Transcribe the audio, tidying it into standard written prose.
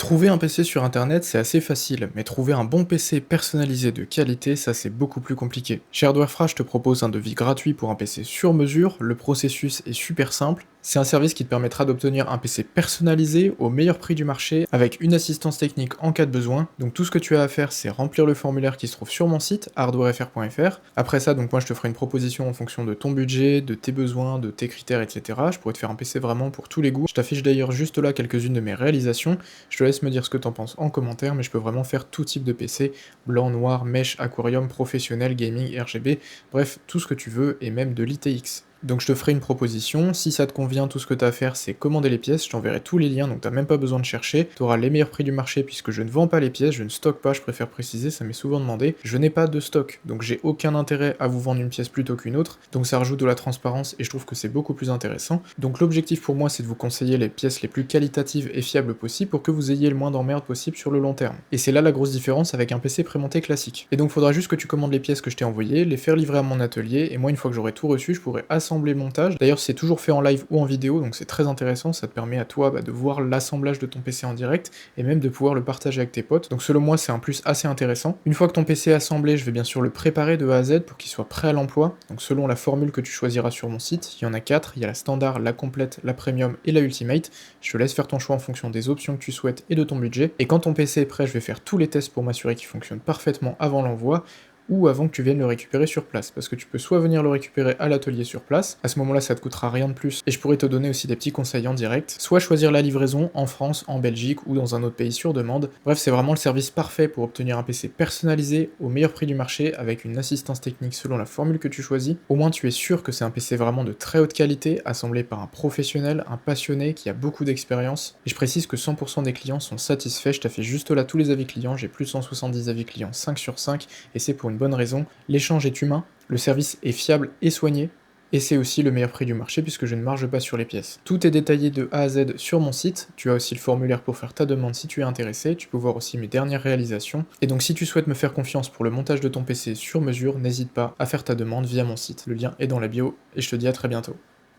Trouver un PC sur internet, c'est assez facile, mais trouver un bon PC personnalisé de qualité, ça c'est beaucoup plus compliqué. Chez Hardwarefresh te propose un devis gratuit pour un PC sur mesure, le processus est super simple. C'est un service qui te permettra d'obtenir un PC personnalisé au meilleur prix du marché avec une assistance technique en cas de besoin. Donc tout ce que tu as à faire, c'est remplir le formulaire qui se trouve sur mon site hardwarefr.fr. Après ça, donc moi je te ferai une proposition en fonction de ton budget, de tes besoins, de tes critères, etc. Je pourrais te faire un PC vraiment pour tous les goûts. Je t'affiche d'ailleurs juste là quelques-unes de mes réalisations. Je te laisse me dire ce que t'en penses en commentaire, mais je peux vraiment faire tout type de PC, blanc, noir, mesh, aquarium, professionnel, gaming, RGB, bref, tout ce que tu veux, et même de l'ITX. Donc je te ferai une proposition, si ça te convient, tout ce que tu as à faire c'est commander les pièces, je t'enverrai tous les liens, donc t'as même pas besoin de chercher, tu auras les meilleurs prix du marché puisque je ne vends pas les pièces, je ne stocke pas, je préfère préciser, ça m'est souvent demandé, je n'ai pas de stock, donc j'ai aucun intérêt à vous vendre une pièce plutôt qu'une autre, donc ça rajoute de la transparence et je trouve que c'est beaucoup plus intéressant. Donc l'objectif pour moi c'est de vous conseiller les pièces les plus qualitatives et fiables possible pour que vous ayez le moins d'emmerdes possible sur le long terme. Et c'est là la grosse différence avec un PC prémonté classique. Et donc faudra juste que tu commandes les pièces que je t'ai envoyées, les faire livrer à mon atelier, et moi une fois que j'aurai tout reçu, je pourrai assembler le montage. D'ailleurs c'est toujours fait en live ou en vidéo, donc c'est très intéressant, ça te permet à toi de voir l'assemblage de ton PC en direct, et même de pouvoir le partager avec tes potes, donc selon moi c'est un plus assez intéressant. Une fois que ton PC est assemblé, je vais bien sûr le préparer de A à Z pour qu'il soit prêt à l'emploi, donc selon la formule que tu choisiras sur mon site, il y en a 4, il y a la standard, la complète, la premium et la ultimate, je te laisse faire ton choix en fonction des options que tu souhaites et de ton budget, et quand ton PC est prêt, je vais faire tous les tests pour m'assurer qu'il fonctionne parfaitement avant l'envoi, ou avant que tu viennes le récupérer sur place, parce que tu peux soit venir le récupérer à l'atelier sur place, à ce moment-là ça te coûtera rien de plus, et je pourrais te donner aussi des petits conseils en direct, soit choisir la livraison en France, en Belgique ou dans un autre pays sur demande. Bref, c'est vraiment le service parfait pour obtenir un PC personnalisé au meilleur prix du marché avec une assistance technique selon la formule que tu choisis. Au moins tu es sûr que c'est un PC vraiment de très haute qualité, assemblé par un professionnel, un passionné qui a beaucoup d'expérience, et je précise que 100% des clients sont satisfaits, je t'affiche juste là tous les avis clients, j'ai plus de 170 avis clients 5 sur 5, et c'est pour une bonne raison, l'échange est humain, le service est fiable et soigné, et c'est aussi le meilleur prix du marché puisque je ne marge pas sur les pièces. Tout est détaillé de A à Z sur mon site, tu as aussi le formulaire pour faire ta demande si tu es intéressé, tu peux voir aussi mes dernières réalisations, et donc si tu souhaites me faire confiance pour le montage de ton PC sur mesure, n'hésite pas à faire ta demande via mon site, le lien est dans la bio, et je te dis à très bientôt.